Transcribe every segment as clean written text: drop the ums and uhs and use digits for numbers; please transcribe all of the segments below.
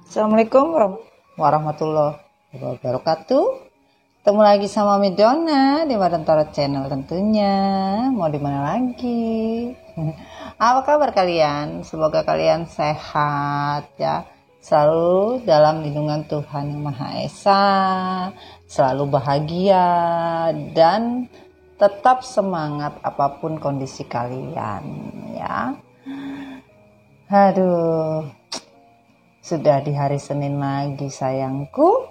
Assalamualaikum warahmatullahi wabarakatuh. Ketemu lagi sama Mami Donna di Madam Tarot Channel tentunya. Mau di mana lagi? Apa kabar kalian? Semoga kalian sehat ya. Selalu dalam lindungan Tuhan Yang Maha Esa, selalu bahagia dan tetap semangat apapun kondisi kalian ya. Aduh, sudah di hari Senin lagi sayangku.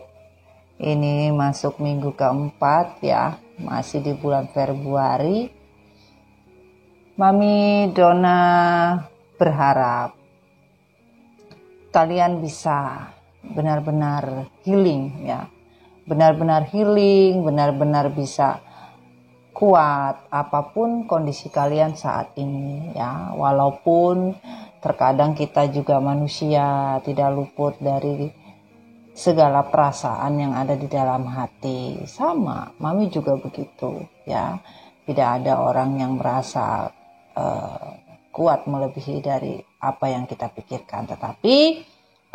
Ini masuk minggu keempat ya, masih di bulan Februari. Mami Donna berharap kalian bisa benar-benar healing ya. Benar-benar healing, benar-benar bisa kuat apapun kondisi kalian saat ini ya. Walaupun terkadang kita juga manusia, tidak luput dari segala perasaan yang ada di dalam hati. Sama, Mami juga begitu ya. Tidak ada orang yang merasa kuat melebihi dari apa yang kita pikirkan. Tetapi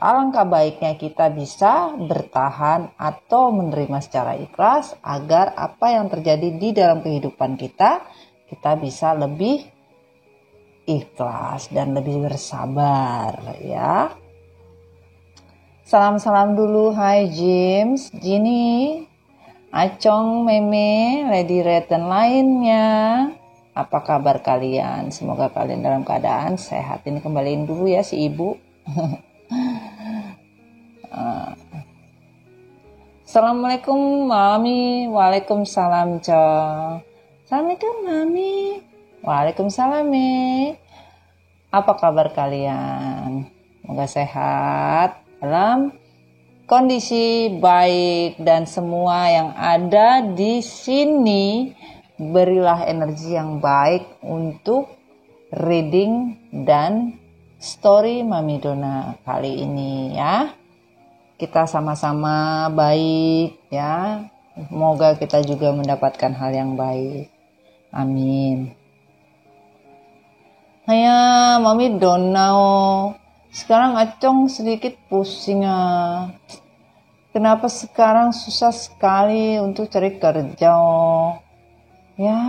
alangkah baiknya kita bisa bertahan atau menerima secara ikhlas agar apa yang terjadi di dalam kehidupan kita bisa lebih ikhlas dan lebih bersabar ya. Salam-salam dulu. Hai James, Ginny, Acong, Meme, Lady Red dan lainnya. Apa kabar kalian? Semoga kalian dalam keadaan sehat. Ini kembaliin dulu ya si ibu. Assalamualaikum Mami. Waalaikumsalam Cong. Assalamualaikum Mami. Waalaikumsalam Mi. Apa kabar kalian? Semoga sehat dalam kondisi baik dan semua yang ada di sini berilah energi yang baik untuk reading dan story Mami Donna kali ini ya. Kita sama-sama baik ya. Semoga kita juga mendapatkan hal yang baik. Amin. Hanya Mami Donna, sekarang Acong sedikit pusing ah. Kenapa sekarang susah sekali untuk cari kerja? Ya,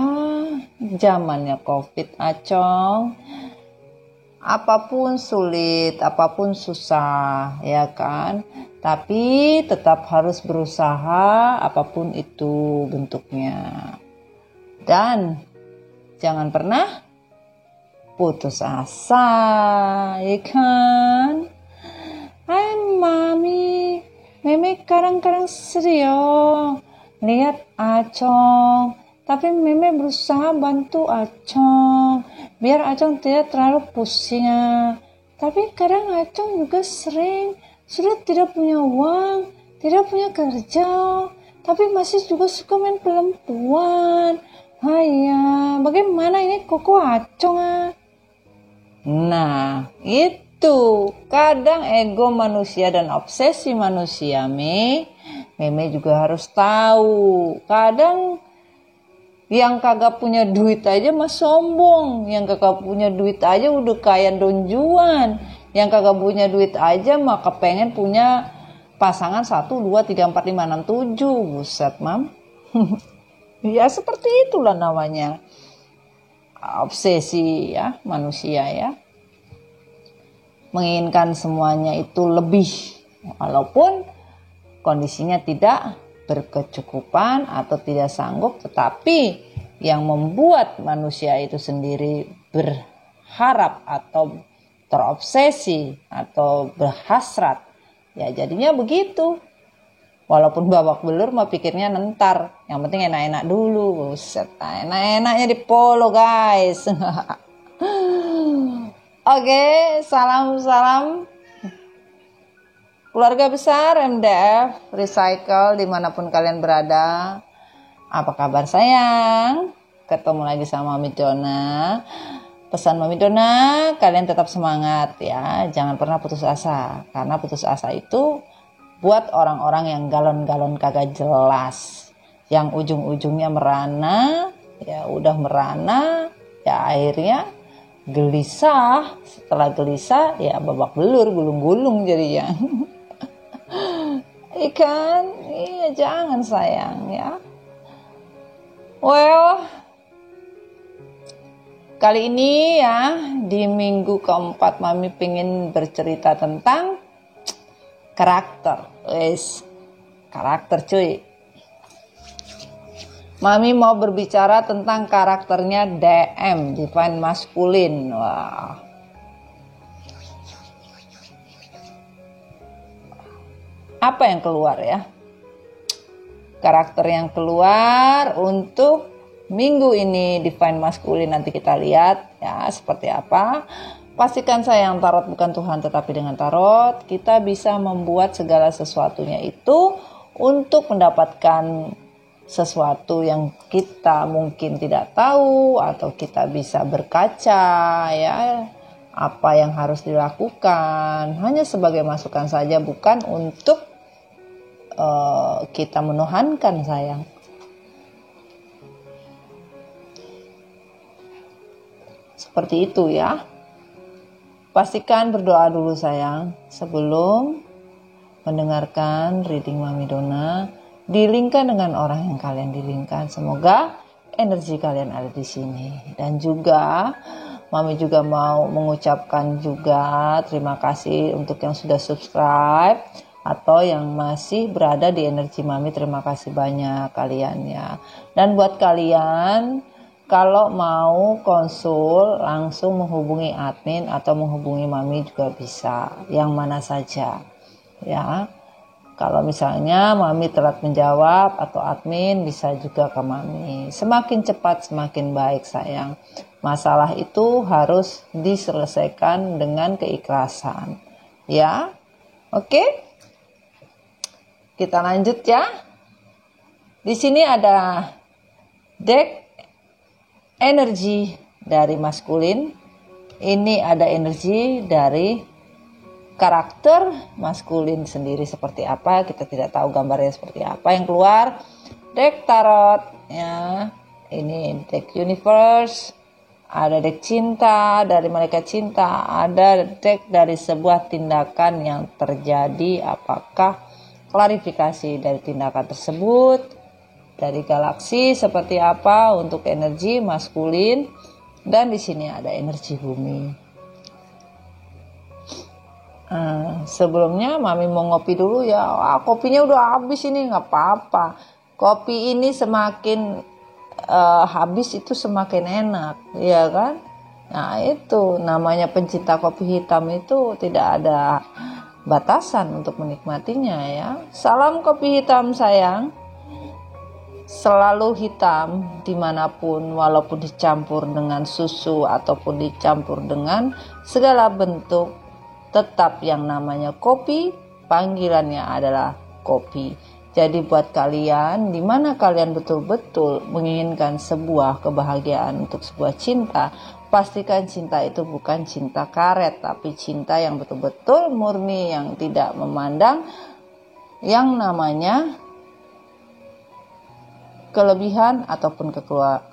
zamannya COVID Acong. Apapun sulit, apapun susah, ya kan? Tapi tetap harus berusaha apapun itu bentuknya. Dan jangan pernah putus asa, ya kan? Hai Mami, Meme kadang-kadang sedih lihat Acong, tapi Meme berusaha bantu Acong biar Acong tidak terlalu pusing. Tapi kadang Acong juga sering sudah tidak punya uang, tidak punya kerja, tapi masih juga suka main perempuan. Hai, bagaimana ini koko Acong Nah, itu kadang ego manusia dan obsesi manusia, Meme juga harus tahu. Kadang yang kagak punya duit aja mah sombong, yang kagak punya duit aja udah kaya Don Juan, yang kagak punya duit aja mah kepengen punya pasangan 1, 2, 3, 4, 5, 6, 7. Buset, Mam. Ya seperti itulah namanya obsesi ya manusia ya, menginginkan semuanya itu lebih walaupun kondisinya tidak berkecukupan atau tidak sanggup, tetapi yang membuat manusia itu sendiri berharap atau terobsesi atau berhasrat ya jadinya begitu. Walaupun babak belur mah pikirnya nentar, yang penting enak-enak dulu. Buset, enak-enaknya di polo guys. Oke, salam-salam keluarga besar MDF Recycle dimanapun kalian berada. Apa kabar sayang? Ketemu lagi sama Mami Donna. Pesan Mami Donna, kalian tetap semangat ya, jangan pernah putus asa. Karena putus asa itu buat orang-orang yang galon-galon kagak jelas, yang ujung-ujungnya merana, ya udah merana, ya akhirnya gelisah. Setelah gelisah ya babak belur, gulung-gulung jadinya. ikan. Iya, jangan sayang ya. Well, kali ini ya, di minggu keempat Mami pengen bercerita tentang karakter. Karakter cuy. Mami mau berbicara tentang karakternya DM, Divine Masculine. Wah. Apa yang keluar ya? Karakter yang keluar untuk minggu ini Divine Masculine, nanti kita lihat ya seperti apa. Pastikan sayang, tarot bukan Tuhan tetapi dengan tarot kita bisa membuat segala sesuatunya itu untuk mendapatkan sesuatu yang kita mungkin tidak tahu, atau kita bisa berkaca ya apa yang harus dilakukan, hanya sebagai masukan saja, bukan untuk kita menuhankan sayang. Seperti itu ya. Pastikan berdoa dulu sayang sebelum mendengarkan reading Mami Dona. Dilingkan dengan orang yang kalian dilingkan. Semoga energi kalian ada di sini. Dan juga Mami juga mau mengucapkan juga terima kasih untuk yang sudah subscribe atau yang masih berada di energi Mami. Terima kasih banyak kalian ya. Dan buat kalian kalau mau konsul langsung menghubungi admin atau menghubungi Mami juga bisa, yang mana saja ya. Kalau misalnya Mami telat menjawab atau admin bisa juga ke Mami. Semakin cepat semakin baik sayang. Masalah itu harus diselesaikan dengan keikhlasan ya. Oke? Kita lanjut ya. Di sini ada deck energi dari maskulin. Ini ada energi dari karakter maskulin sendiri seperti apa. Kita tidak tahu gambarnya seperti apa yang keluar. Deck tarot ya. Ini deck universe. Ada deck cinta dari malaikat cinta. Ada deck dari sebuah tindakan yang terjadi. Apakah klarifikasi dari tindakan tersebut, dari galaksi seperti apa untuk energi maskulin, dan di sini ada energi bumi. Sebelumnya Mami mau ngopi dulu ya. Kopinya udah habis ini, nggak apa-apa. Kopi ini semakin habis itu semakin enak, ya kan? Nah itu namanya pencinta kopi hitam itu tidak ada batasan untuk menikmatinya ya. Salam kopi hitam sayang. Selalu hitam dimanapun, walaupun dicampur dengan susu ataupun dicampur dengan segala bentuk, tetap yang namanya kopi, panggilannya adalah kopi. Jadi buat kalian, dimana kalian betul-betul menginginkan sebuah kebahagiaan untuk sebuah cinta, pastikan cinta itu bukan cinta karet, tapi cinta yang betul-betul murni, yang tidak memandang yang namanya kelebihan ataupun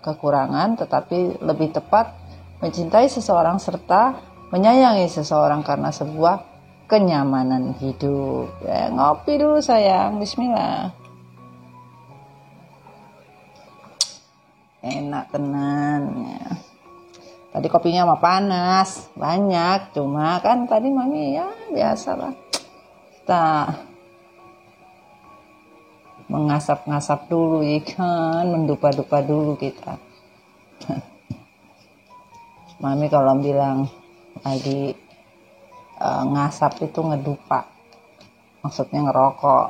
kekurangan, tetapi lebih tepat mencintai seseorang serta menyayangi seseorang karena sebuah kenyamanan hidup. Ya, ngopi dulu sayang, bismillah. Enak tenan ya. Tadi kopinya mah panas, banyak, cuma kan tadi Mami ya biasalah. Kita mengasap-ngasap dulu ikan, mendupa-dupa dulu kita. Mami kalau bilang lagi ngasap itu ngedupa, maksudnya ngerokok.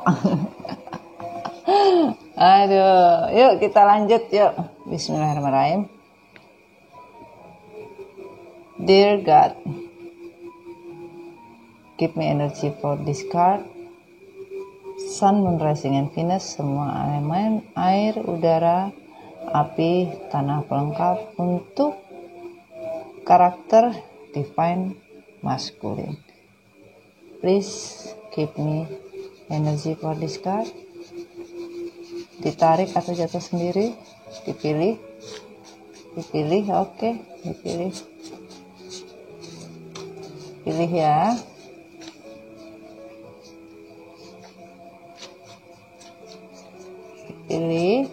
Aduh, yuk kita lanjut yuk. Bismillahirrahmanirrahim. Dear God, give me energy for this card. Sun, Moon, Rising, and Venus, semua elemen air, udara, api, tanah pelengkap untuk karakter Divine Masculine. Please give me energy for this card. Ditarik atau jatuh sendiri, dipilih, oke, dipilih. Pilih ya. pilih.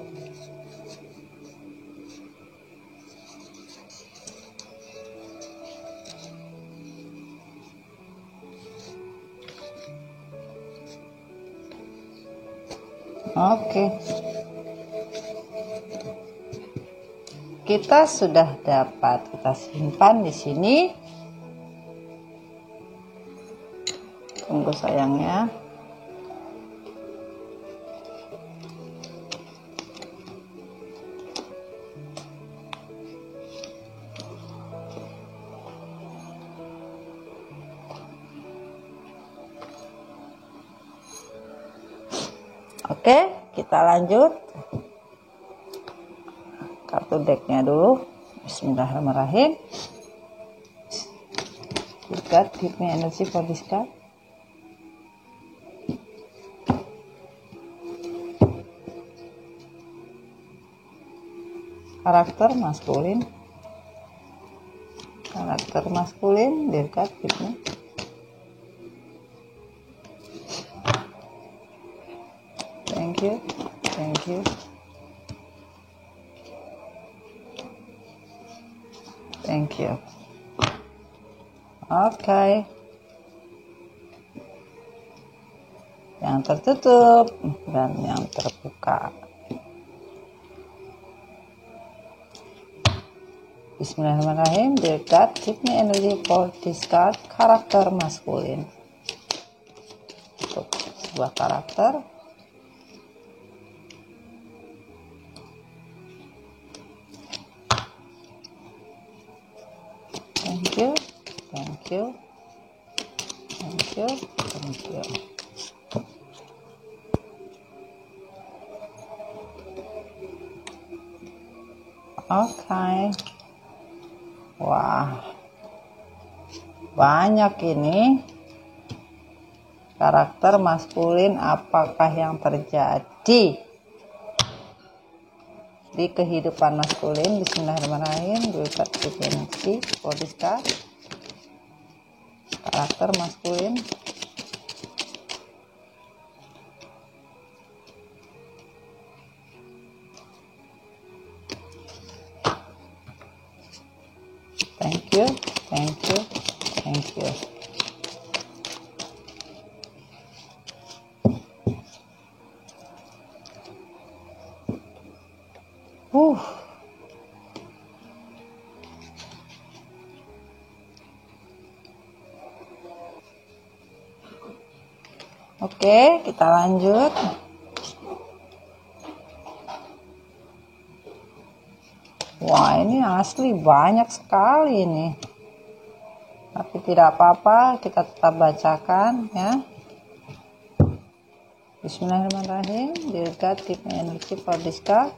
Oke. Kita sudah dapat, kita simpan di sini. Tunggu sayangnya. Oke, kita lanjut. Kartu decknya dulu. Bismillahirrahmanirrahim. God, give me energy for this card. Karakter maskulin. Karakter maskulin, dear God, give me. Thank you, thank you, thank you. Oke. Yang tertutup dan yang terbuka. Bismillahirrahmanirrahim. Dear God, give me energy for this card. Karakter maskulin. Untuk sebuah karakter. Thank you, thank you, thank you, thank you. Oke. Wah, banyak ini karakter maskulin. Apakah yang terjadi di kehidupan maskulin? Bismillahirrahmanirrahim. Berkat energi for this card. Karakter maskulin. Thank you, thank you, thank you. Oke, kita lanjut. Wah, ini asli banyak sekali ini. Tapi tidak apa-apa, kita tetap bacakan ya. Bismillahirrahmanirrahim. Dear God, give me energy for this card.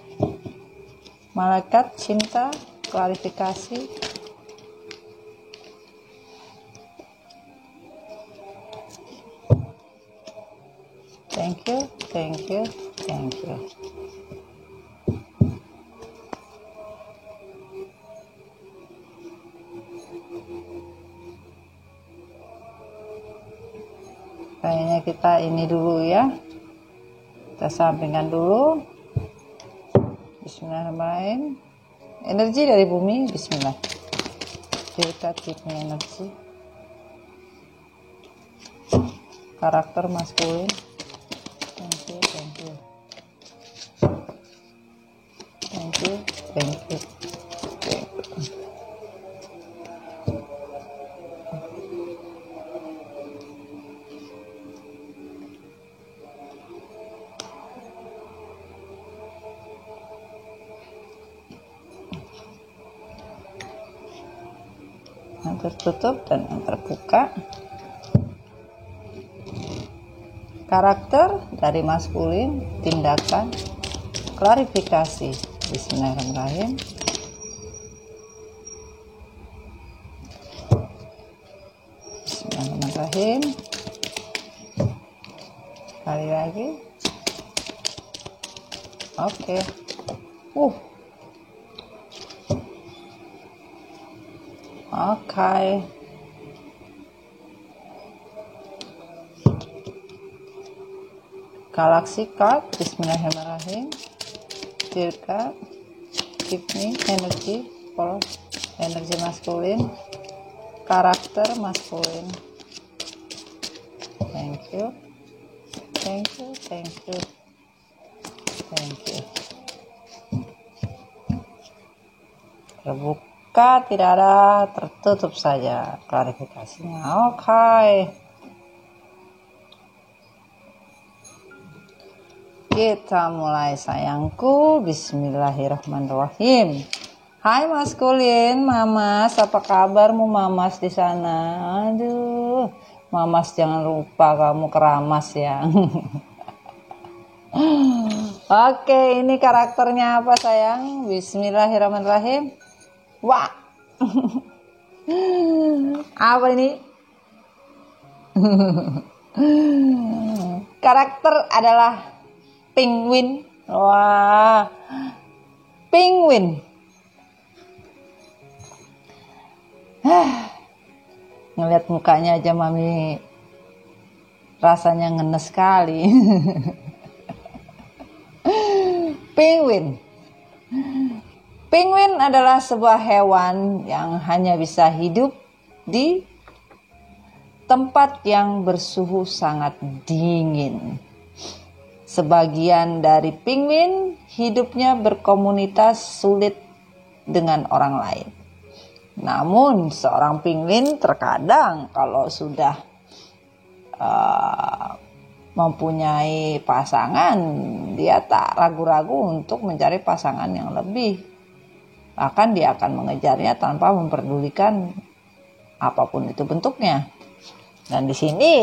Malaikat cinta, klarifikasi. Thank you, thank you, thank you. Kayaknya kita ini dulu ya. Kita sampingkan dulu. Bismillahirrahmanirrahim. Energi dari bumi, bismillah. Kita keep energi. Karakter maskulin. Thank you, thank you. Thank you, thank you. Thank you. Yang tertutup dan yang terbuka. Karakter dari maskulin, tindakan, klarifikasi. Bismillahirrahmanirrahim. Bismillahirrahmanirrahim. Sekali lagi. Oke. Oke. Galaxy card, bismillahirrahmanirrahim. Dear card, give me energy for energi maskulin, karakter maskulin. Thank you, thank you, thank you, thank you. Terbuka, tidak ada, tertutup saja klarifikasinya. Oke. Kita mulai sayangku. Bismillahirrahmanirrahim. Hai maskulin, Mamas, apa kabarmu Mamas di sana? Aduh, Mamas jangan lupa kamu keramas ya. Oke, ini karakternya apa sayang? Bismillahirrahmanirrahim. Wah. Apa ini? Karakter adalah penguin. Wah, penguin. Ngeliat mukanya aja Mami rasanya ngenes sekali. Penguin. Penguin adalah sebuah hewan yang hanya bisa hidup di tempat yang bersuhu sangat dingin. Sebagian dari penguin hidupnya berkomunitas sulit dengan orang lain. Namun seorang penguin terkadang kalau sudah mempunyai pasangan, dia tak ragu-ragu untuk mencari pasangan yang lebih. Bahkan dia akan mengejarnya tanpa memperdulikan apapun itu bentuknya. Dan di sini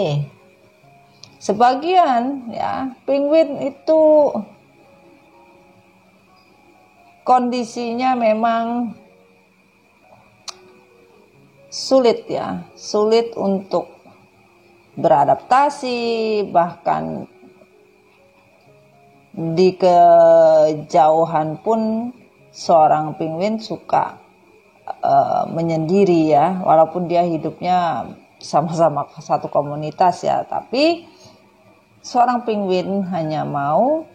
sebagian ya penguin itu kondisinya memang sulit ya, sulit untuk beradaptasi, bahkan di kejauhan pun seorang penguin suka menyendiri ya, walaupun dia hidupnya sama-sama satu komunitas ya, tapi seorang penguin hanya mau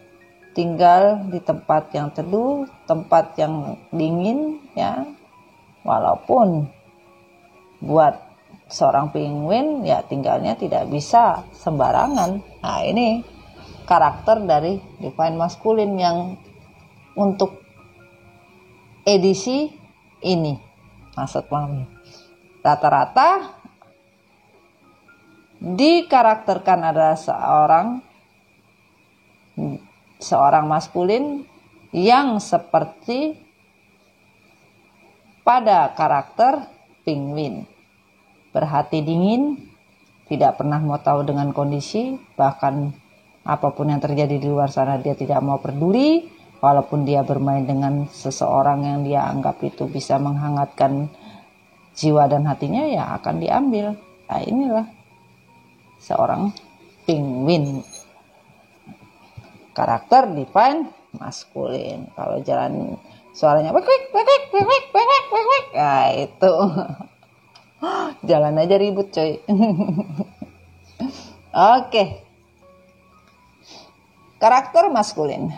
tinggal di tempat yang teduh, tempat yang dingin ya, walaupun buat seorang penguin ya tinggalnya tidak bisa sembarangan. Nah ini karakter dari Divine Masculine yang untuk edisi ini, maksud Mami, rata-rata dikarakterkan adalah seorang maskulin yang seperti pada karakter penguin, berhati dingin, tidak pernah mau tahu dengan kondisi, bahkan apapun yang terjadi di luar sana dia tidak mau peduli. Walaupun dia bermain dengan seseorang yang dia anggap itu bisa menghangatkan jiwa dan hatinya, ya akan diambil. Nah inilah seorang penguin, karakter Divine Masculine. Kalau jalan suaranya wek wek wek wek wek wek wek wek, nah itu jalan aja ribut coy. Oke. Karakter maskulin.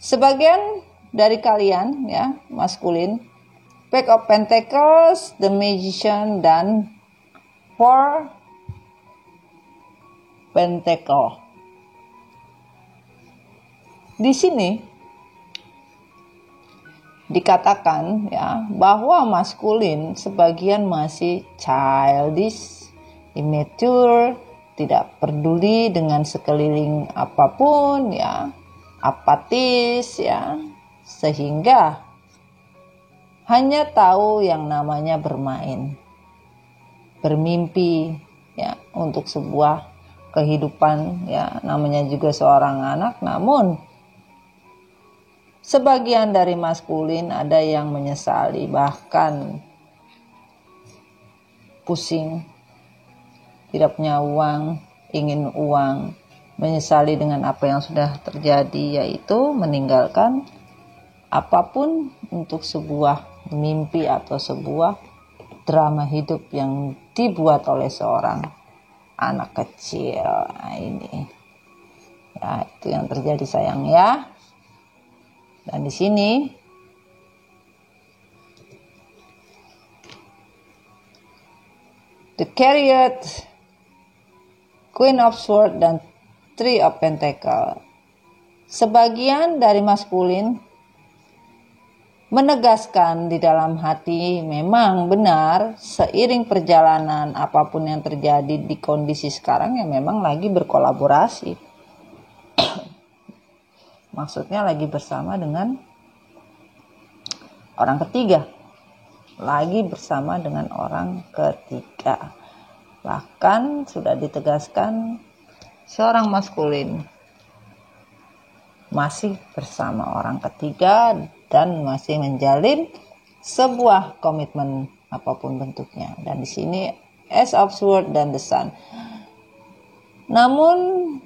Sebagian dari kalian ya maskulin, Page of Pentacles, The Magician, dan Four Pentacle. Di sini dikatakan ya bahwa maskulin sebagian masih childish, immature, tidak peduli dengan sekeliling apapun ya, apatis ya, sehingga hanya tahu yang namanya bermain, bermimpi ya untuk sebuah kehidupan ya, namanya juga seorang anak. Namun sebagian dari maskulin ada yang menyesali, bahkan pusing, tidak punya uang, ingin uang, menyesali dengan apa yang sudah terjadi, yaitu meninggalkan apapun untuk sebuah mimpi atau sebuah drama hidup yang dibuat oleh seorang anak kecil. Nah, ini Ya, itu yang terjadi sayang ya. Dan di sini the Chariot, Queen of Swords, dan Three of Pentacles. Sebagian dari maskulin menegaskan di dalam hati memang benar seiring perjalanan apapun yang terjadi di kondisi sekarang ya memang lagi berkolaborasi. Maksudnya lagi bersama dengan orang ketiga. Lagi bersama dengan orang ketiga. Bahkan sudah ditegaskan seorang maskulin masih bersama orang ketiga dan masih menjalin sebuah komitmen apapun bentuknya. Dan di sini Ace of Swords dan The Sun. Namun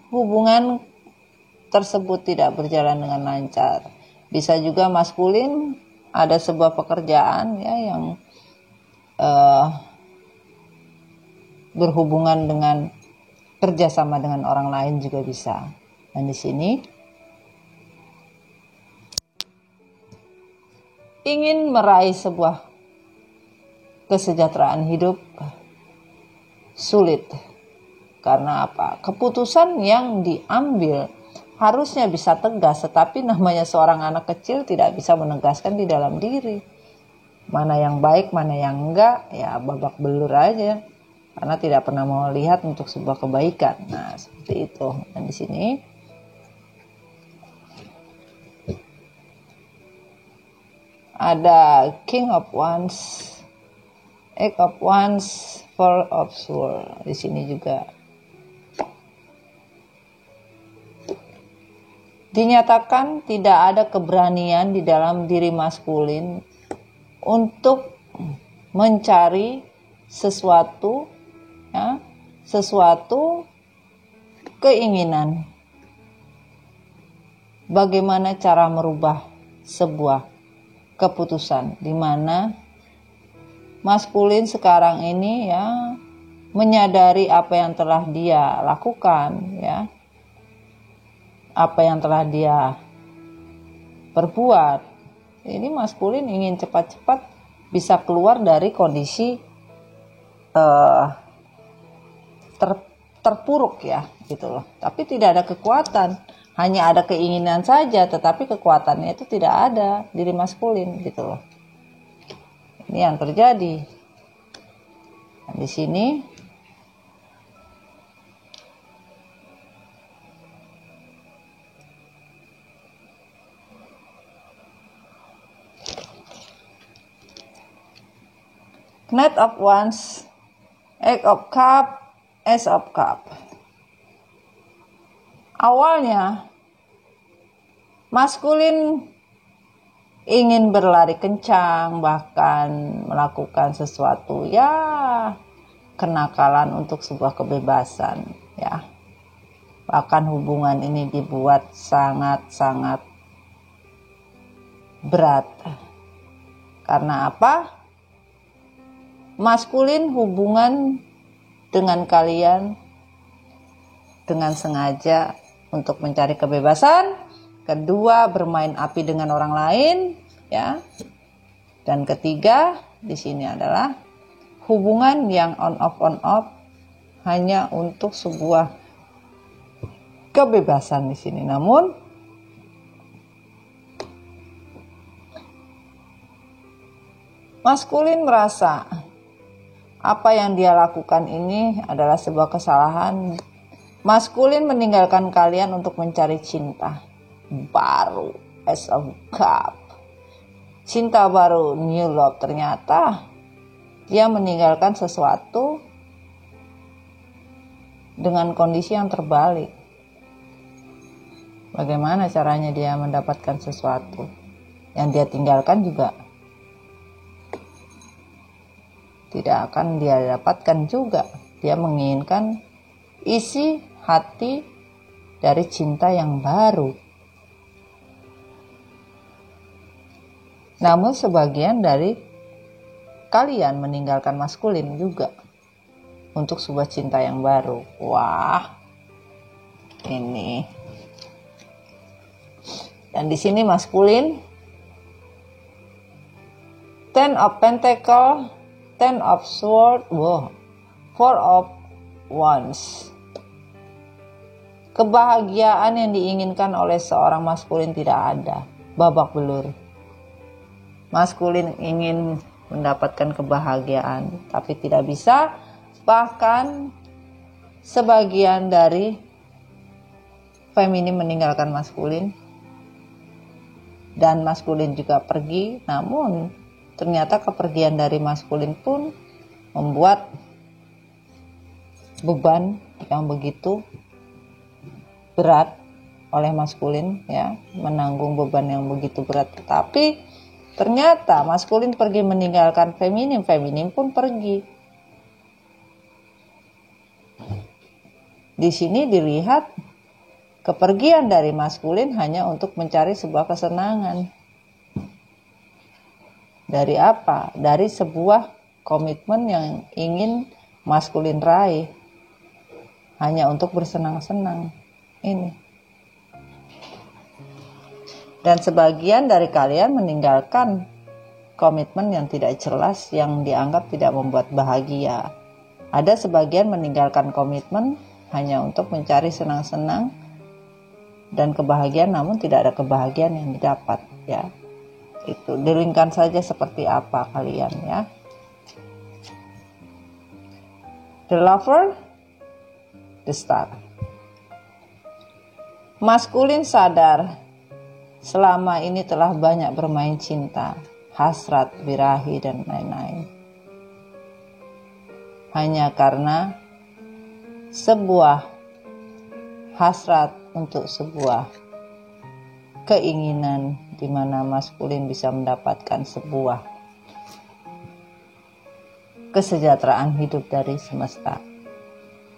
hubungan tersebut tidak berjalan dengan lancar. Bisa juga maskulin ada sebuah pekerjaan ya yang berhubungan dengan kerjasama dengan orang lain juga bisa. Dan di sini ingin meraih sebuah kesejahteraan hidup sulit. Karena apa? Keputusan yang diambil harusnya bisa tegas, tetapi namanya seorang anak kecil tidak bisa menegaskan di dalam diri. Mana yang baik, mana yang enggak, ya babak belur aja. Karena tidak pernah mau lihat untuk sebuah kebaikan. Nah, seperti itu. Dan di sini ada King of Wands, Eight of Wands, Four of Swords. Di sini juga dinyatakan tidak ada keberanian di dalam diri maskulin untuk mencari sesuatu, ya, sesuatu keinginan. Bagaimana cara merubah sebuah keputusan di mana maskulin sekarang ini ya menyadari apa yang telah dia lakukan, ya, apa yang telah dia perbuat. Ini maskulin ingin cepat-cepat bisa keluar dari kondisi terpuruk ya gitu loh. Tapi tidak ada kekuatan, hanya ada keinginan saja, tetapi kekuatannya itu tidak ada diri maskulin gitu loh. Ini yang terjadi. Nah, di sini Knight of Wands, Eight of Cups, Ace of Cups. Awalnya maskulin ingin berlari kencang, bahkan melakukan sesuatu ya kenakalan untuk sebuah kebebasan ya. Bahkan hubungan ini dibuat sangat-sangat berat. Karena apa? Maskulin hubungan dengan kalian dengan sengaja untuk mencari kebebasan. Kedua, bermain api dengan orang lain, ya. Dan ketiga, di sini adalah hubungan yang on off hanya untuk sebuah kebebasan di sini. Namun maskulin merasa apa yang dia lakukan ini adalah sebuah kesalahan. Maskulin meninggalkan kalian untuk mencari cinta baru, Ace of Cups. Cinta baru, new love. Ternyata dia meninggalkan sesuatu dengan kondisi yang terbalik. Bagaimana caranya dia mendapatkan sesuatu yang dia tinggalkan juga tidak akan dia dapatkan juga. Dia menginginkan isi hati dari cinta yang baru. Namun sebagian dari kalian meninggalkan maskulin juga untuk sebuah cinta yang baru. Wah, ini Dan di sini maskulin. Ten of Pentacle, Ten of Swords, Four of Wands. Kebahagiaan yang diinginkan oleh seorang maskulin tidak ada, babak belur. Maskulin ingin mendapatkan kebahagiaan, tapi tidak bisa. Bahkan sebagian dari feminin meninggalkan maskulin, dan maskulin juga pergi. Namun ternyata kepergian dari maskulin pun membuat beban yang begitu berat oleh maskulin, ya, menanggung beban yang begitu berat. Tetapi ternyata maskulin pergi meninggalkan feminin, feminin pun pergi. Di sini dilihat kepergian dari maskulin hanya untuk mencari sebuah kesenangan. Dari apa? Dari sebuah komitmen yang ingin maskulin raih, hanya untuk bersenang-senang. Ini. Dan sebagian dari kalian meninggalkan komitmen yang tidak jelas, yang dianggap tidak membuat bahagia. Ada sebagian meninggalkan komitmen hanya untuk mencari senang-senang dan kebahagiaan, namun tidak ada kebahagiaan yang didapat, ya. Itu dilingkan saja seperti apa kalian, ya. The Lover, the Star. Maskulin sadar selama ini telah banyak bermain cinta, hasrat, birahi, dan lain-lain. Hanya karena sebuah hasrat untuk sebuah keinginan di mana maskulin bisa mendapatkan sebuah kesejahteraan hidup dari semesta.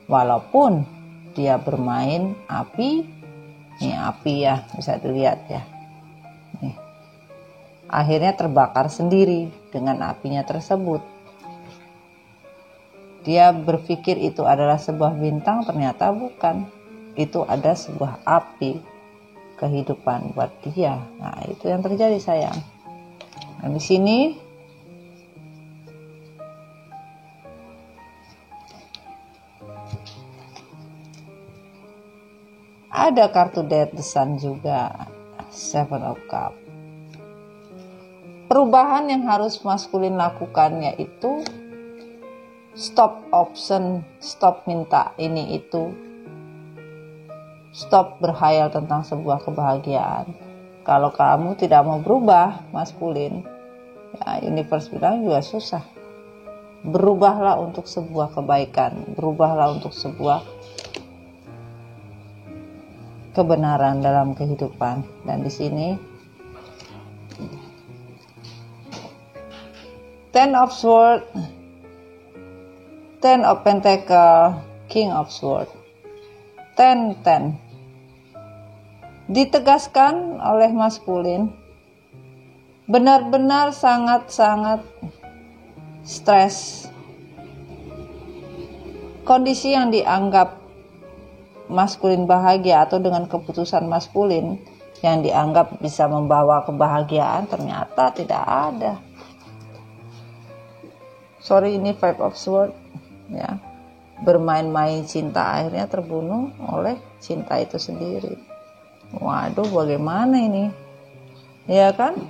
Walaupun dia bermain api, ini api ya, bisa dilihat ya. Nih. Akhirnya terbakar sendiri dengan apinya tersebut. Dia berpikir itu adalah sebuah bintang, ternyata bukan. Itu ada sebuah api kehidupan buat dia. Nah, itu yang terjadi, sayang. Nah, di sini ada kartu Death the Sun juga, Seven of Cups. Perubahan yang harus maskulin lakukan yaitu stop option, stop minta ini itu, stop berhayal tentang sebuah kebahagiaan. Kalau kamu tidak mau berubah, maskulin, ya universe bilang juga susah. Berubahlah untuk sebuah kebaikan, berubahlah untuk sebuah kebenaran dalam kehidupan. Dan di sini Ten of Swords, Ten of Pentacle, King of Swords. Ten. Ditegaskan oleh maskulin, benar-benar sangat-sangat stres. Kondisi yang dianggap maskulin bahagia atau dengan keputusan maskulin yang dianggap bisa membawa kebahagiaan ternyata tidak ada. Sorry, ini Five of Swords, ya. Bermain-main cinta akhirnya terbunuh oleh cinta itu sendiri. Waduh, bagaimana ini? Ya kan?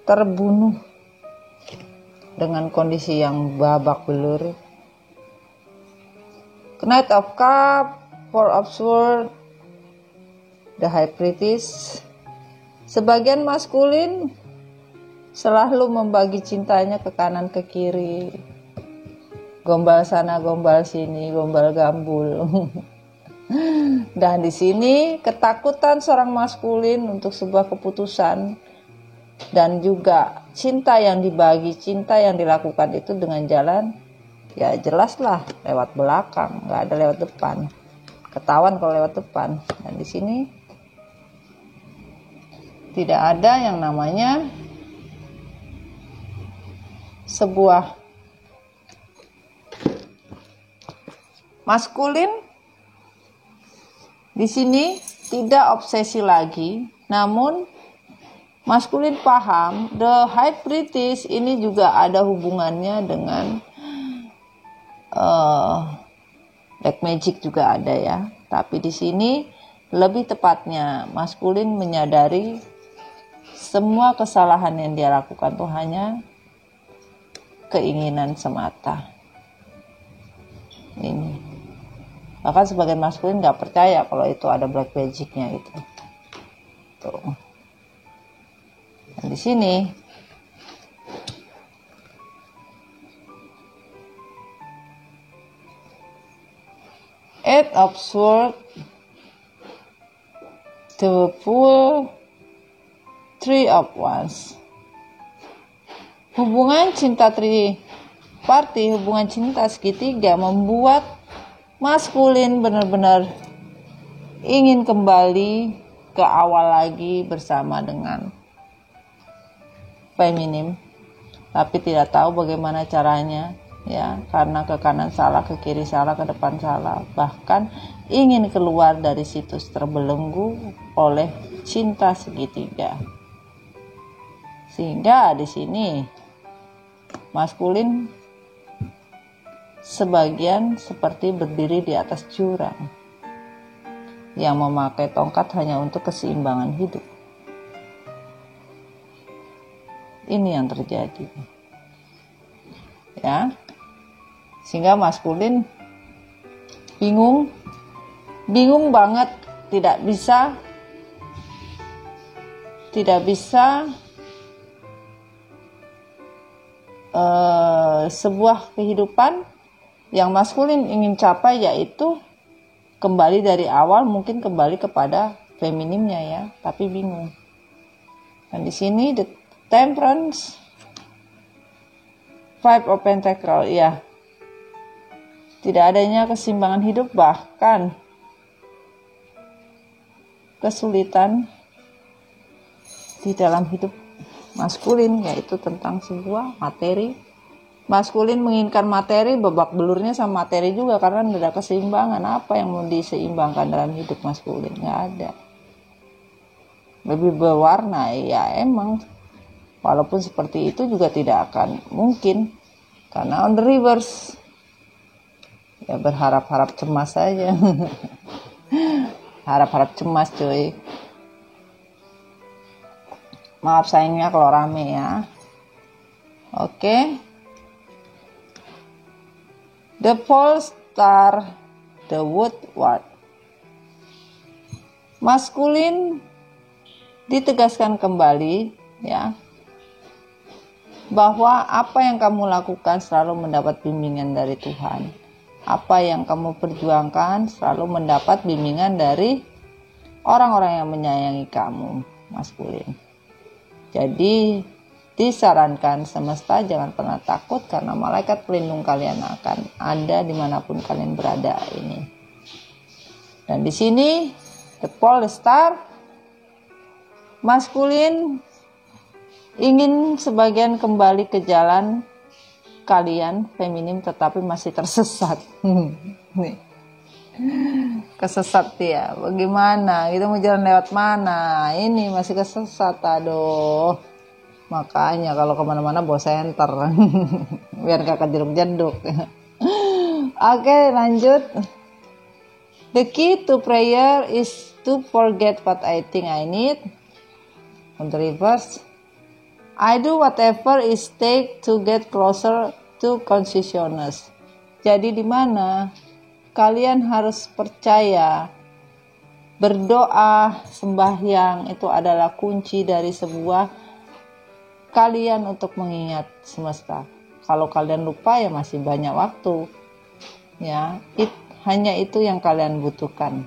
Terbunuh dengan kondisi yang babak belur. Knight of Cups, Four of Swords, the High Priestess. Sebagian maskulin selalu membagi cintanya ke kanan ke kiri. Gombal sana, gombal sini, gombal gambul. Dan di sini ketakutan seorang maskulin untuk sebuah keputusan dan juga cinta yang dibagi, cinta yang dilakukan itu dengan jalan, ya jelaslah lewat belakang, nggak ada lewat depan. Ketahuan kalau lewat depan. Dan di sini tidak ada yang namanya sebuah maskulin. Di sini tidak obsesi lagi, namun maskulin paham the high British ini juga ada hubungannya dengan black magic juga ada ya. Tapi di sini lebih tepatnya maskulin menyadari semua kesalahan yang dia lakukan itu hanya keinginan semata. Ini. Bahkan sebagian maskulin nggak percaya kalau itu ada black magicnya gitu. Tuh. Dan di sini Eight of Swords, the Fool, Three of Wands. Hubungan cinta triparti, hubungan cinta segitiga membuat maskulin benar-benar ingin kembali ke awal lagi bersama dengan feminim, tapi tidak tahu bagaimana caranya ya, karena ke kanan salah, ke kiri salah, ke depan salah, bahkan ingin keluar dari situs terbelenggu oleh cinta segitiga. Sehingga di sini maskulin sebagian seperti berdiri di atas jurang yang memakai tongkat hanya untuk keseimbangan hidup. Ini yang terjadi. Ya. Sehingga maskulin bingung banget, tidak bisa sebuah kehidupan yang maskulin ingin capai, yaitu kembali dari awal, mungkin kembali kepada feminimnya ya, tapi bingung. Dan di sini the Temperance, Five of Pentacles ya. Tidak adanya keseimbangan hidup, bahkan kesulitan di dalam hidup maskulin, yaitu tentang sebuah materi. Maskulin menginginkan materi, babak belurnya sama materi juga karena tidak ada keseimbangan. Apa yang mau diseimbangkan dalam hidup maskulin? Nggak ada. Lebih berwarna, ya emang. Walaupun seperti itu juga tidak akan mungkin karena on the reverse. Ya berharap-harap cemas saja. Harap-harap cemas cuy. Maaf sayangnya kalau rame ya. Oke. The Pole Star, the Woodward. Maskulin ditegaskan kembali ya, bahwa apa yang kamu lakukan selalu mendapat bimbingan dari Tuhan. Apa yang kamu perjuangkan selalu mendapat bimbingan dari orang-orang yang menyayangi kamu, maskulin. Jadi disarankan semesta jangan pernah takut karena malaikat pelindung kalian akan ada dimanapun kalian berada ini. Dan di sini the Pole Star, maskulin ingin sebagian kembali ke jalan kalian feminim, tetapi masih tersesat. Nih. Kesesat ya, bagaimana gitu, mau jalan lewat mana, ini masih kesesat, aduh. Makanya kalau kemana-mana bawa senter biar gak kejeduk-jeduk. Oke, lanjut. The key to prayer is to forget what I think I need. On the reverse, I do whatever it takes to get closer to consciousness. Jadi di mana kalian harus percaya, berdoa, sembahyang itu adalah kunci dari sebuah kalian untuk mengingat semesta. Kalau kalian lupa ya masih banyak waktu. Ya, hanya itu yang kalian butuhkan.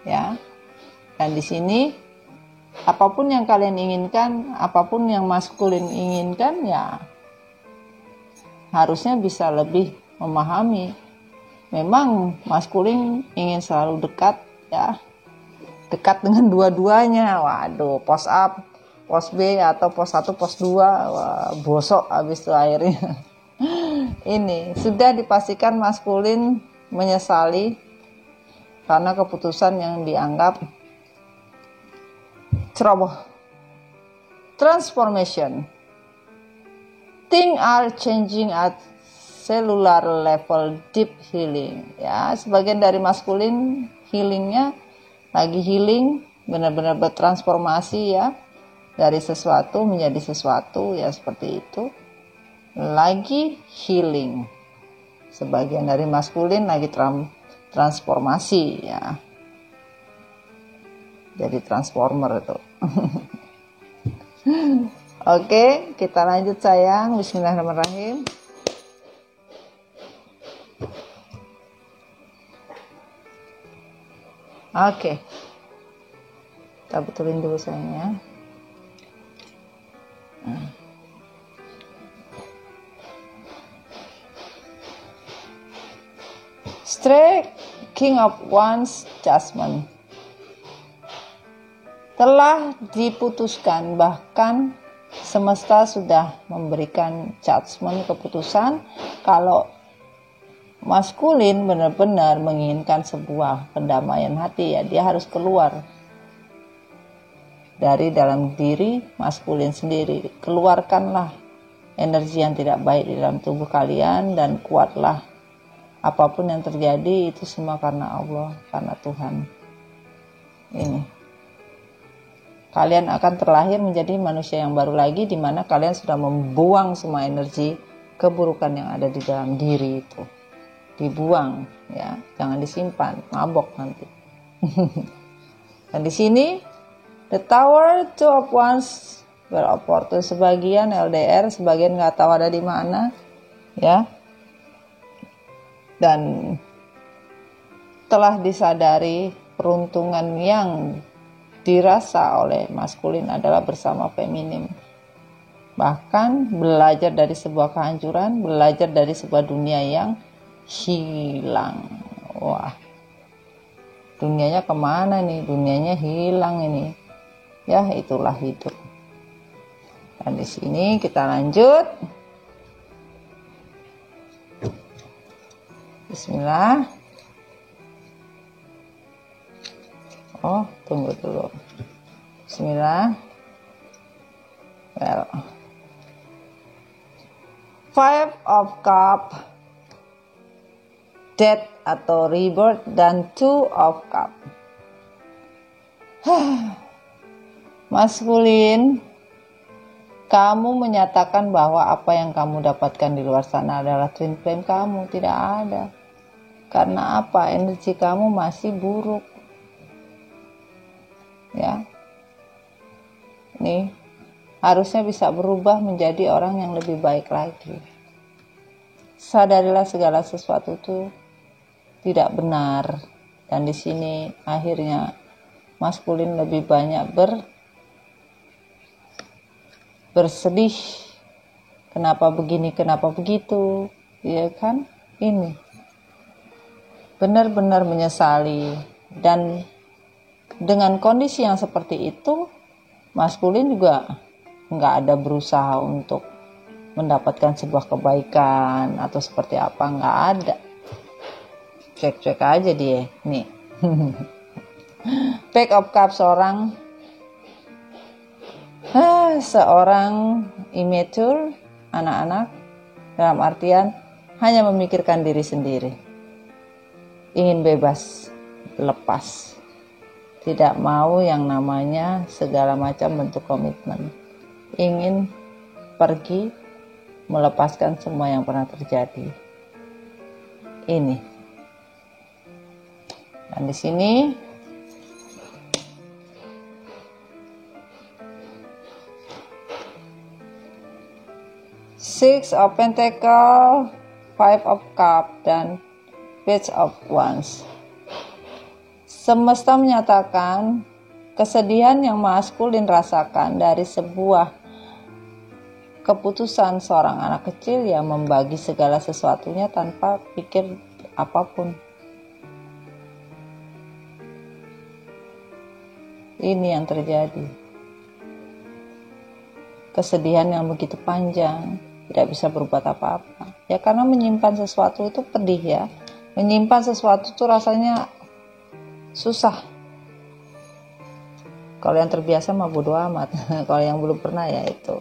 Ya. Dan di sini apapun yang kalian inginkan, apapun yang maskulin inginkan, ya harusnya bisa lebih memahami. Memang maskulin ingin selalu dekat, ya, dekat dengan dua-duanya. Waduh, pos A, pos B, atau pos 1, pos 2, wah, bosok habis itu airnya. Ini sudah dipastikan maskulin menyesali karena keputusan yang dianggap ceroboh. Transformation. Things are changing at cellular level, deep healing. Ya, sebagian dari maskulin healingnya lagi healing, benar-benar bertransformasi ya, dari sesuatu menjadi sesuatu ya, seperti itu. Lagi healing. Sebagian dari maskulin lagi transformasi ya. Jadi transformer itu. Oke, kita lanjut sayang. Bismillahirrahmanirrahim. Oke. Kita betulin dulu sayangnya. Strike King of Wands Judgment. Telah diputuskan, bahkan semesta sudah memberikan judgment, keputusan, kalau maskulin benar-benar menginginkan sebuah pendamaian hati ya, dia harus keluar dari dalam diri maskulin sendiri. Keluarkanlah energi yang tidak baik di dalam tubuh kalian dan kuatlah. Apapun yang terjadi itu semua karena Allah, karena Tuhan. Ini. Kalian akan terlahir menjadi manusia yang baru lagi, di mana kalian sudah membuang semua energi keburukan yang ada di dalam diri itu. Dibuang ya, jangan disimpan, mabok nanti. Dan di sini the Tower, Two of Wands beropportun, sebagian LDR, sebagian nggak tahu ada di mana ya. Dan telah disadari peruntungan yang dirasa oleh maskulin adalah bersama feminim. Bahkan belajar dari sebuah kehancuran, belajar dari sebuah dunia yang hilang. Wah, dunianya kemana nih? Dunianya hilang ini. Ya, itulah hidup. Dan di sini kita lanjut. Bismillah. Oh, tunggu dulu. Bismillah. Well. Five of Cup, Death atau Rebirth, dan Two of Cup. Maskulin, kamu menyatakan bahwa apa yang kamu dapatkan di luar sana adalah twin flame kamu. Tidak ada. Karena apa? Energi kamu masih buruk. Ya, nih harusnya bisa berubah menjadi orang yang lebih baik lagi. Sadarilah segala sesuatu itu tidak benar, dan di sini akhirnya maskulin lebih banyak bersedih. Kenapa begini? Kenapa begitu? Ya kan? Ini benar-benar menyesali. Dan dengan kondisi yang seperti itu, maskulin juga nggak ada berusaha untuk mendapatkan sebuah kebaikan atau seperti apa, nggak ada. Cek-cek aja dia nih. Page of Cups, seorang immature, anak-anak, dalam artian hanya memikirkan diri sendiri, ingin bebas, lepas, tidak mau yang namanya segala macam bentuk komitmen, ingin pergi, melepaskan semua yang pernah terjadi. Ini. Dan di sini Six of Pentacles, Five of Cups, dan Page of Wands. Semesta menyatakan kesedihan yang maskulin rasakan dari sebuah keputusan seorang anak kecil yang membagi segala sesuatunya tanpa pikir apapun. Ini yang terjadi. Kesedihan yang begitu panjang, tidak bisa berbuat apa-apa. Ya karena menyimpan sesuatu itu pedih ya. Menyimpan sesuatu itu rasanya susah. Kalau yang terbiasa mah bodo amat. Kalau yang belum pernah ya itu.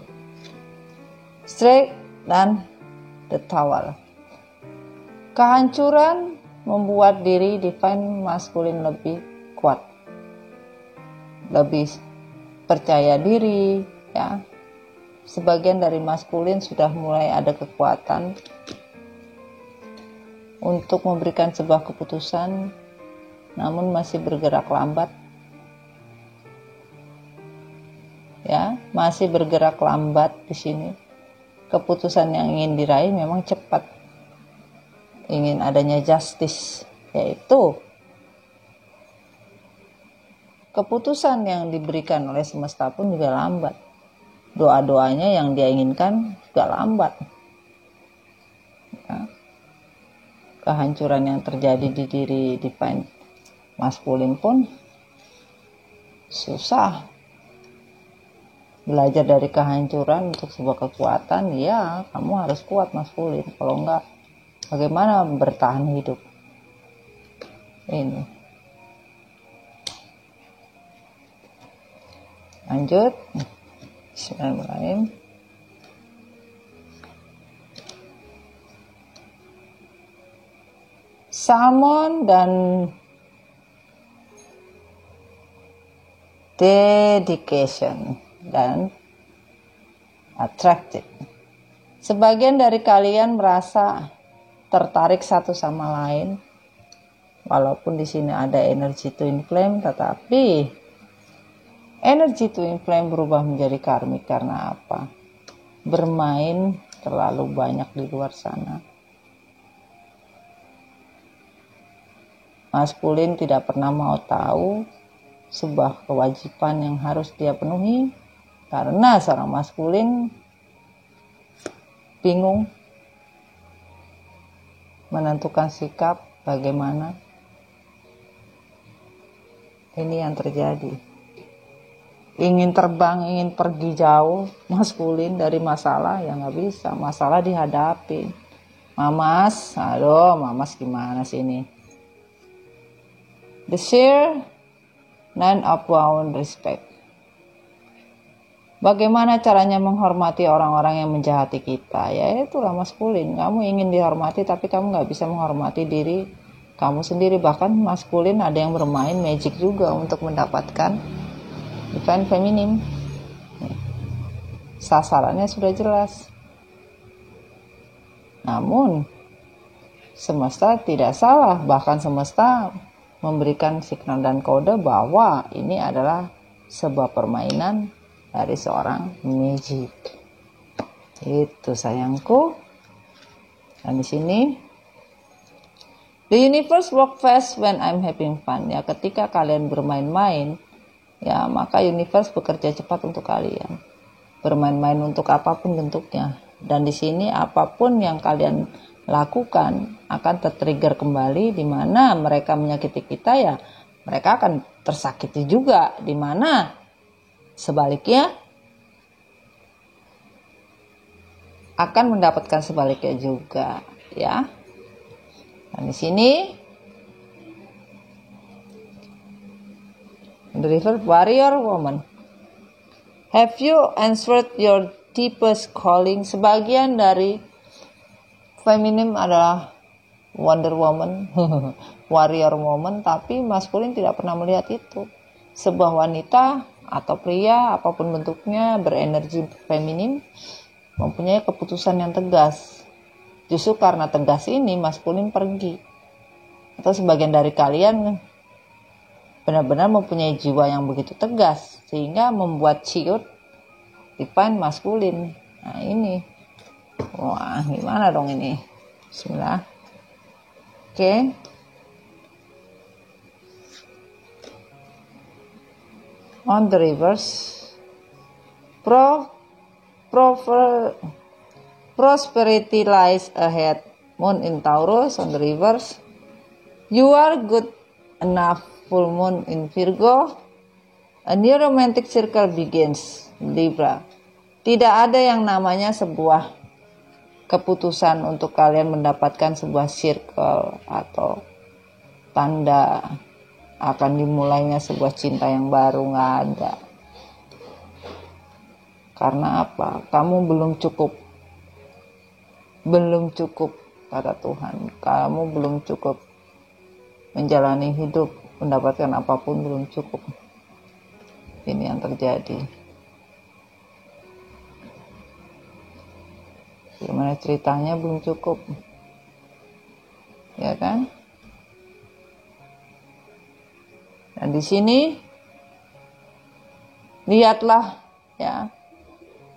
Strength dan the Tower. Kehancuran membuat diri divine maskulin lebih kuat, lebih percaya diri, ya. Sebagian dari maskulin sudah mulai ada kekuatan untuk memberikan sebuah keputusan, namun masih bergerak lambat. Ya, masih bergerak lambat di sini. Keputusan yang ingin diraih memang cepat. Ingin adanya justice, yaitu keputusan yang diberikan oleh semesta pun juga lambat. Doa-doanya yang dia inginkan juga lambat. Ya. Kehancuran yang terjadi di diri divine maskulin pun susah. Belajar dari kehancuran untuk sebuah kekuatan, ya kamu harus kuat maskulin. Kalau enggak, bagaimana bertahan hidup? Ini. Lanjut. Bismillahirrahmanirrahim. Summon dan dedication dan attractive. Sebagian dari kalian merasa tertarik satu sama lain, walaupun di sini ada energi twin flame, tetapi energi twin flame berubah menjadi karmik karena apa? Bermain terlalu banyak di luar sana. Maskulin tidak pernah mau tahu sebuah kewajiban yang harus dia penuhi, karena seorang maskulin bingung menentukan sikap bagaimana. Ini yang terjadi. Ingin terbang, ingin pergi jauh, maskulin dari masalah, ya nggak bisa. Masalah dihadapi. Mamas, aduh mamas gimana sih ini? The sheer none of bound respect. Bagaimana caranya menghormati orang-orang yang menjahati kita? Ya itulah maskulin. Kamu ingin dihormati tapi kamu nggak bisa menghormati diri kamu sendiri. Bahkan maskulin ada yang bermain magic juga untuk mendapatkan divine feminim. Sasarannya sudah jelas. Namun semesta tidak salah. Bahkan semesta memberikan signal dan kode bahwa ini adalah sebuah permainan dari seorang magic. Itu sayangku. Dan di sini, the universe work fast when I'm having fun. Ya, ketika kalian bermain-main, ya maka universe bekerja cepat untuk kalian. Bermain-main untuk apapun bentuknya. Dan di sini apapun yang kalian lakukan akan tertrigger kembali, di mana mereka menyakiti kita, ya mereka akan tersakiti juga, di mana sebaliknya akan mendapatkan sebaliknya juga, ya. Dan di sini the river warrior woman. Have you answered your deepest calling? Sebagian dari feminim adalah Wonder Woman, warrior woman, tapi maskulin tidak pernah melihat itu. Sebuah wanita atau pria, apapun bentuknya, berenergi feminim, mempunyai keputusan yang tegas. Justru karena tegas ini, maskulin pergi. Atau sebagian dari kalian benar-benar mempunyai jiwa yang begitu tegas, sehingga membuat ciut divine maskulin. Nah ini, wah gimana dong ini? Bismillah. Oke. On the reverse, prosperity lies ahead. Moon in Taurus on the reverse. You are good enough. Full moon in Virgo. A new romantic circle begins. Libra. Tidak ada yang namanya sebuah keputusan untuk kalian mendapatkan sebuah circle atau tanda akan dimulainya sebuah cinta yang baru, nggak ada. Karena apa? Kamu belum cukup, kata Tuhan. Kamu belum cukup menjalani hidup, mendapatkan apapun belum cukup. Ini yang terjadi. Gimana ceritanya belum cukup, ya kan? Dan di sini lihatlah, ya,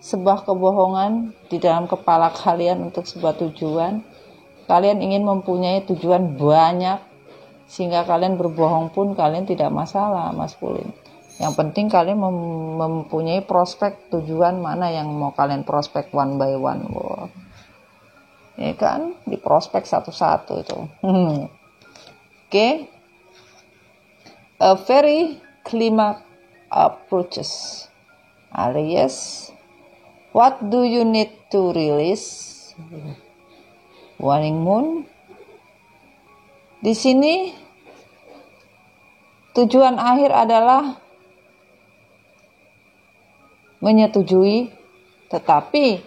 sebuah kebohongan di dalam kepala kalian untuk sebuah tujuan. Kalian ingin mempunyai tujuan banyak, sehingga kalian berbohong pun kalian tidak masalah, maskulin. Yang penting kalian mempunyai prospek tujuan mana yang mau kalian prospek one by one. Wow. Ya kan, di prospek satu-satu itu. Okay. A very climax approaches. Aries, what do you need to release? Waning moon. Di sini tujuan akhir adalah menyetujui, tetapi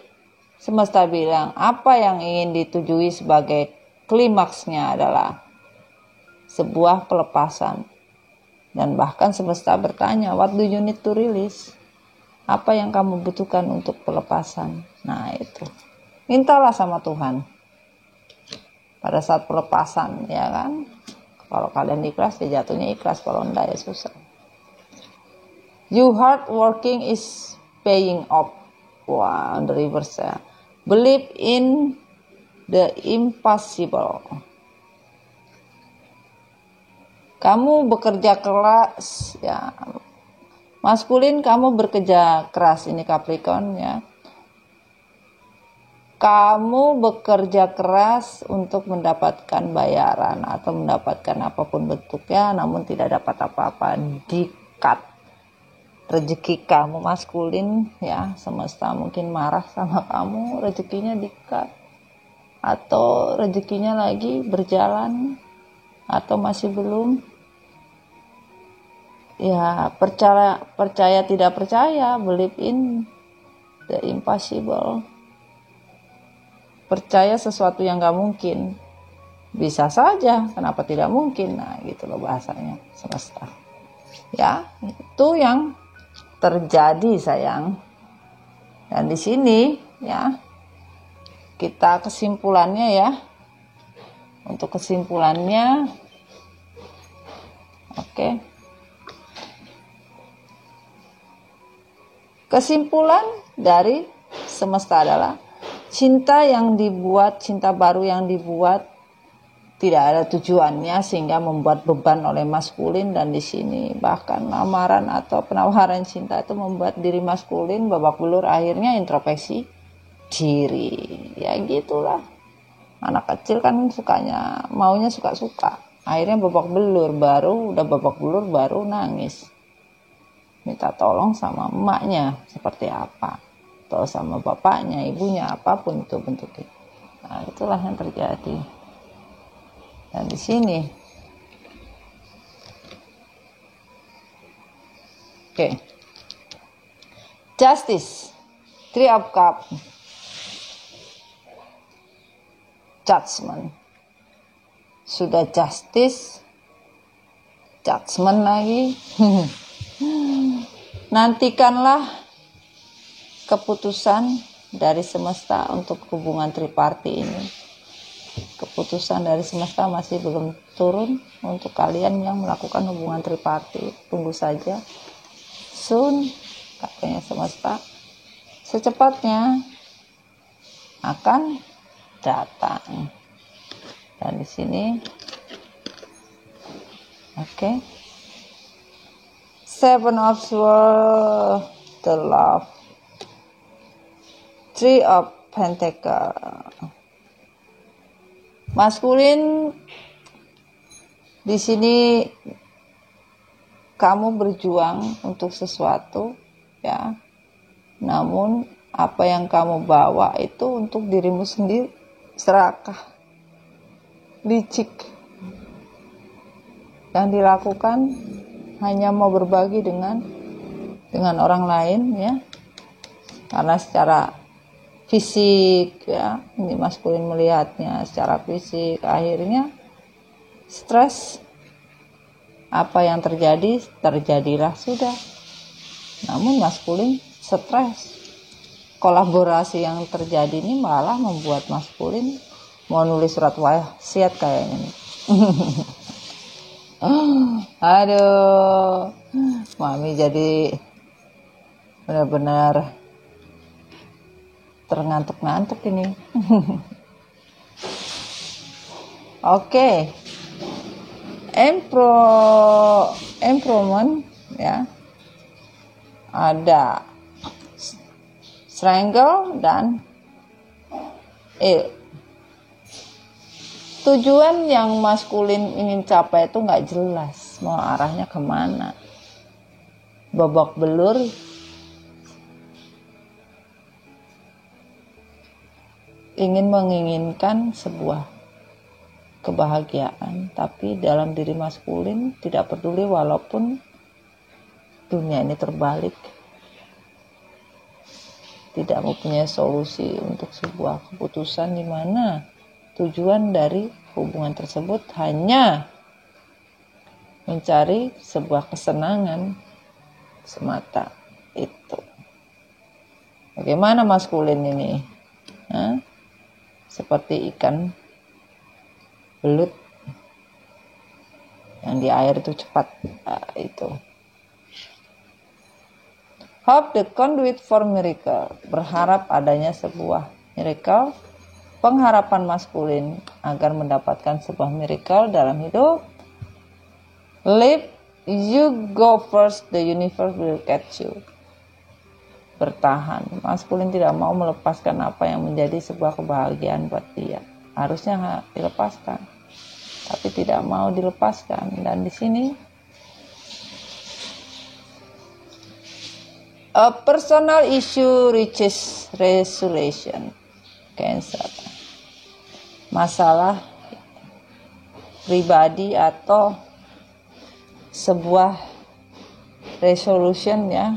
semesta bilang apa yang ingin ditujui sebagai klimaksnya adalah sebuah pelepasan. Dan bahkan semesta bertanya, what do you need to release? Apa yang kamu butuhkan untuk pelepasan? Nah itu, mintalah sama Tuhan pada saat pelepasan, ya kan? Kalau kalian ikhlas, ya jatuhnya ikhlas. Kalau enggak, ya susah. Your hard working is paying off. Wah, on the reverse ya. Believe in the impossible. Kamu bekerja keras, ya. Maskulin, kamu bekerja keras, ini Capricorn, ya. Kamu bekerja keras untuk mendapatkan bayaran atau mendapatkan apapun bentuknya, namun tidak dapat apa-apa. Di-cut rezeki kamu, maskulin, ya. Semesta mungkin marah sama kamu, rezekinya di-cut. Atau rezekinya lagi berjalan, atau masih belum. Ya, percaya tidak percaya, believe in the impossible. Percaya sesuatu yang gak mungkin. Bisa saja, kenapa tidak mungkin? Nah, gitu loh bahasanya semesta. Ya, itu yang terjadi, sayang. Dan di sini, ya, kita kesimpulannya, ya. Untuk kesimpulannya, oke. Kesimpulan dari semesta adalah cinta baru yang dibuat tidak ada tujuannya, sehingga membuat beban oleh maskulin. Dan di sini bahkan lamaran atau penawaran cinta itu membuat diri maskulin babak belur, akhirnya introspeksi diri. Ya gitulah. Anak kecil kan maunya suka-suka. Akhirnya babak belur, baru nangis. Minta tolong sama emaknya seperti apa, atau sama bapaknya, ibunya, apapun itu bentuknya. Nah, itulah yang terjadi. Dan di sini, oke. Justice, Three of Cups, Judgment. Sudah justice, judgment lagi. Nantikanlah keputusan dari semesta untuk hubungan triparti ini. Keputusan dari semesta masih belum turun untuk kalian yang melakukan hubungan triparti. Tunggu saja. Soon, katanya semesta, secepatnya akan datang. Dan di sini, oke. Seven of Swords, the Love, Three of Pentacles. Maskulin, di sini kamu berjuang untuk sesuatu, ya. Namun apa yang kamu bawa itu untuk dirimu sendiri, serakah, licik. yang dilakukan hanya mau berbagi dengan orang lain, ya, karena secara fisik, ya, ini maskulin melihatnya secara fisik, akhirnya stres. Apa yang terjadilah sudah. Namun maskulin stres. Kolaborasi yang terjadi ini malah membuat maskulin mau nulis surat wasiat kayaknya nih. Aduh, mami jadi benar-benar terngantuk-ngantuk ini. Oke. Improvement, ya, ada strangle dan tujuan yang maskulin ingin capai itu nggak jelas mau arahnya kemana, babak belur, menginginkan sebuah kebahagiaan, tapi dalam diri maskulin tidak peduli walaupun dunia ini terbalik, tidak mempunyai solusi untuk sebuah keputusan di mana tujuan dari hubungan tersebut hanya mencari sebuah kesenangan semata. Itu bagaimana maskulin ini? Seperti ikan belut yang di air itu cepat. Itu hope the conduit for miracle, berharap adanya sebuah miracle, pengharapan maskulin agar mendapatkan sebuah miracle dalam hidup. Live, you go first, the universe will catch you. Bertahan, maskulin tidak mau melepaskan apa yang menjadi sebuah kebahagiaan buat dia. Harusnya dilepaskan, tapi tidak mau dilepaskan. Dan di sini a personal issue reaches resolution. Cancer, masalah pribadi atau sebuah resolution, ya,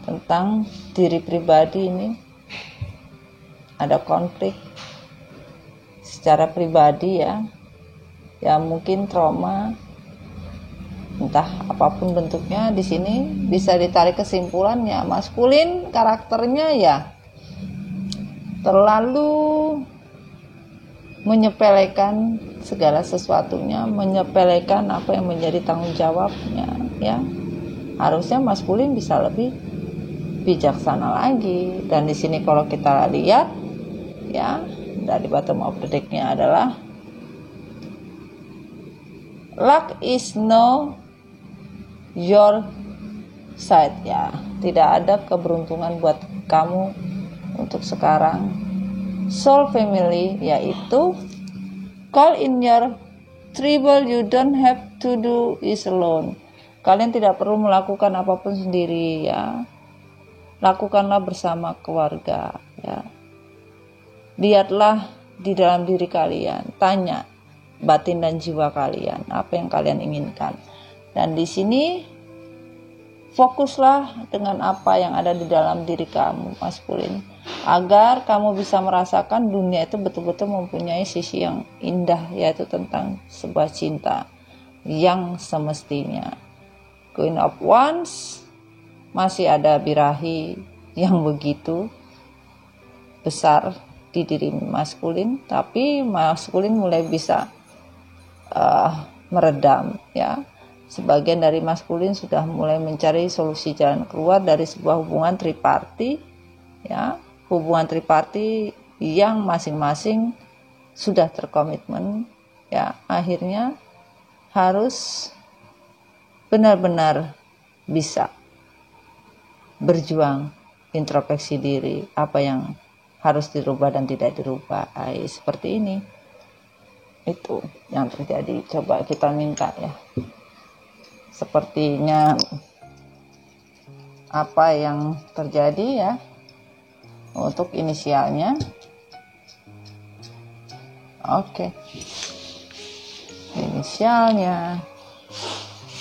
tentang diri pribadi ini ada konflik secara pribadi, ya mungkin trauma, entah apapun bentuknya. Di sini bisa ditarik kesimpulannya maskulin karakternya ya terlalu menyepelekan segala sesuatunya, menyepelekan apa yang menjadi tanggung jawabnya, ya. Harusnya maskulin bisa lebih bijaksana lagi. Dan di sini kalau kita lihat, ya, dari bottom of the deck-nya adalah luck is no your side, ya. Tidak ada keberuntungan buat kamu untuk sekarang. Soul family, yaitu call in your trouble, you don't have to do is alone. Kalian tidak perlu melakukan apapun sendiri, ya. Lakukanlah bersama keluarga, ya. Lihatlah di dalam diri kalian, tanya batin dan jiwa kalian, apa yang kalian inginkan. Dan di sini fokuslah dengan apa yang ada di dalam diri kamu, maskulin, agar kamu bisa merasakan dunia itu betul-betul mempunyai sisi yang indah, yaitu tentang sebuah cinta yang semestinya. Queen of Wands, masih ada birahi yang begitu besar di diri maskulin, tapi maskulin mulai bisa meredam, ya. Sebagian dari maskulin sudah mulai mencari solusi jalan keluar dari sebuah hubungan triparti, ya, hubungan triparti yang masing-masing sudah terkomitmen, ya. Akhirnya harus benar-benar bisa berjuang introspeksi diri, apa yang harus dirubah dan tidak dirubah. Seperti ini, itu yang terjadi. Coba kita minta, ya, sepertinya apa yang terjadi, ya, untuk inisialnya. Oke. Inisialnya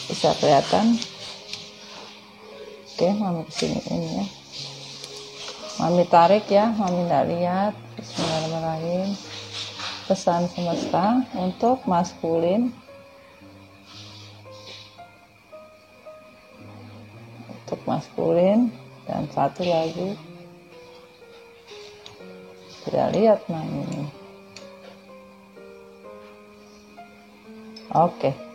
Bisa kelihatan? Oke, mami kesini ini ya. Mami tarik ya, mami nggak lihat. Bismillahirrahmanirrahim. Pesan semesta untuk maskulin. Untuk maskulin. Dan satu lagi. Tidak lihat mami ini. Oke.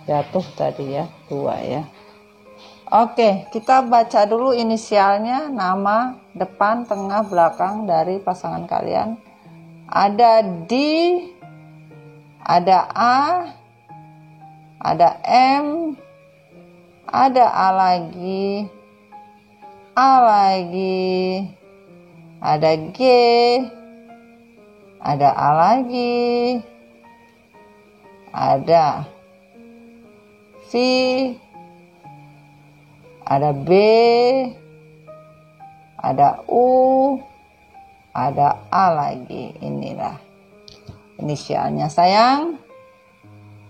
Jatuh tadi ya, 2 ya. Oke, kita baca dulu inisialnya, nama, depan, tengah, belakang dari pasangan kalian. Ada D, ada A, ada M, ada A lagi, ada G, ada A lagi, ada V, ada B, ada U, ada A lagi. Inilah inisialnya sayang.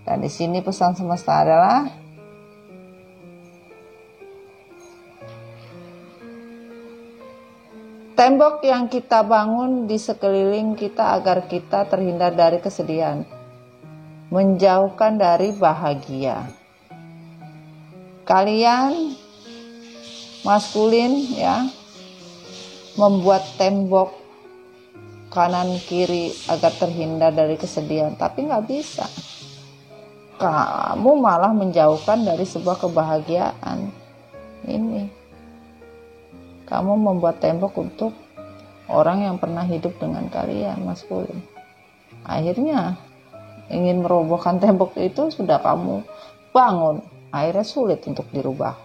Dan di sini pesan semesta adalah tembok yang kita bangun di sekeliling kita agar kita terhindar dari kesedihan, menjauhkan dari bahagia. Kalian maskulin ya, membuat tembok kanan kiri agar terhindar dari kesedihan, tapi nggak bisa. Kamu malah menjauhkan dari sebuah kebahagiaan. Ini kamu membuat tembok untuk orang yang pernah hidup dengan kalian maskulin. Akhirnya ingin merobohkan tembok itu sudah kamu bangun, akhirnya sulit untuk dirubah.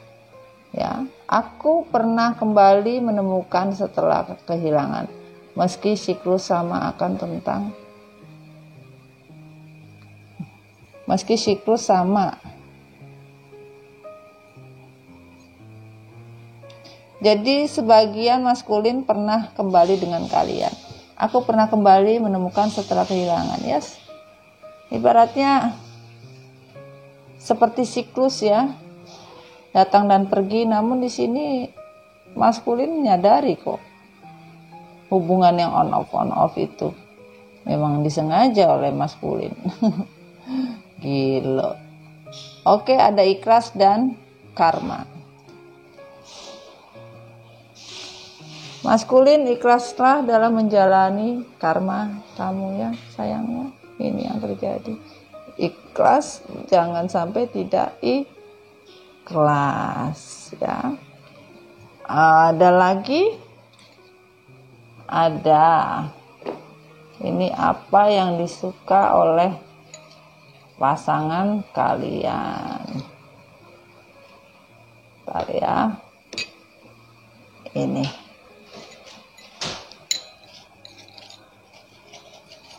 Ya, aku pernah kembali menemukan setelah kehilangan, meski siklus sama akan tentang meski siklus sama. Jadi sebagian maskulin pernah kembali dengan kalian. Aku pernah kembali menemukan setelah kehilangan. Yes. Ibaratnya seperti siklus ya. Datang dan pergi, namun di sini maskulin menyadari kok. Hubungan yang on off itu memang disengaja oleh maskulin. Gila. Oke, ada ikhlas dan karma. Maskulin ikhlaslah dalam menjalani karma kamu ya sayangnya. Ini yang terjadi. Ikhlas, jangan sampai tidak ikhlas ya. Ada lagi, ada ini apa yang disuka oleh pasangan kalian. Bentar ya. Ini.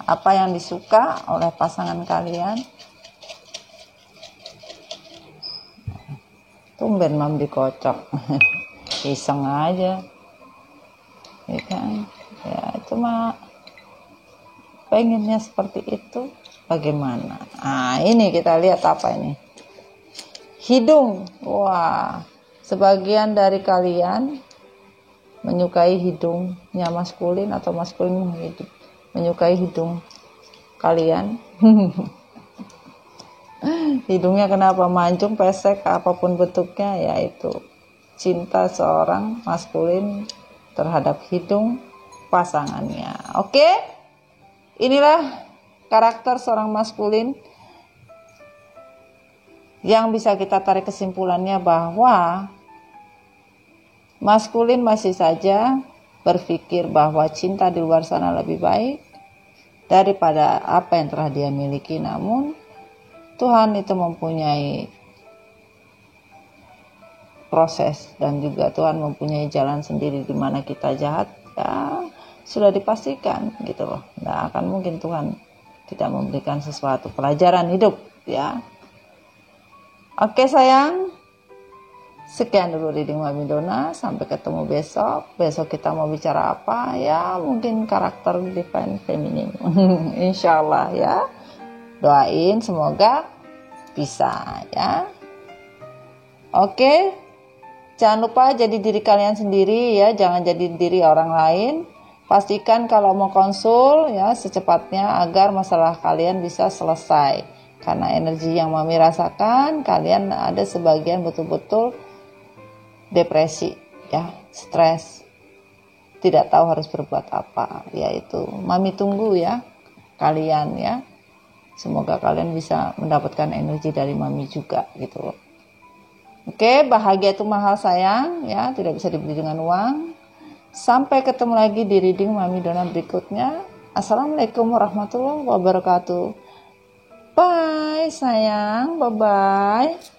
Apa yang disuka oleh pasangan kalian? Tumben mam dikocok. Iseng aja. Ya kan? Ya cuma pengennya seperti itu. Bagaimana? Nah, ini kita lihat apa ini. Hidung. Wah, sebagian dari kalian menyukai hidungnya maskulin atau maskulin menyukai hidung kalian. Hidungnya kenapa mancung, pesek, apapun bentuknya, yaitu cinta seorang maskulin terhadap hidung pasangannya. Oke? Inilah karakter seorang maskulin yang bisa kita tarik kesimpulannya bahwa maskulin masih saja berpikir bahwa cinta di luar sana lebih baik daripada apa yang telah dia miliki. Namun Tuhan itu mempunyai proses dan juga Tuhan mempunyai jalan sendiri di mana kita jahat ya sudah dipastikan gitu loh. Nggak akan mungkin Tuhan tidak memberikan sesuatu pelajaran hidup ya. Oke sayang, Sekian dulu reading Mami Dona, sampai ketemu besok. Besok kita mau bicara apa? Ya mungkin karakter divine feminine. Insya Allah ya. Doain semoga bisa ya. Oke, jangan lupa jadi diri kalian sendiri ya, jangan jadi diri orang lain. Pastikan kalau mau konsul ya secepatnya agar masalah kalian bisa selesai. Karena energi yang Mami rasakan, kalian ada sebagian betul-betul depresi ya, stres, tidak tahu harus berbuat apa. Yaitu Mami tunggu ya kalian ya, semoga kalian bisa mendapatkan energi dari Mami juga gitu loh. Oke, bahagia itu mahal sayang ya, tidak bisa dibeli dengan uang. Sampai ketemu lagi di reading Mami Dona berikutnya. Assalamualaikum warahmatullahi wabarakatuh. Bye sayang, bye bye.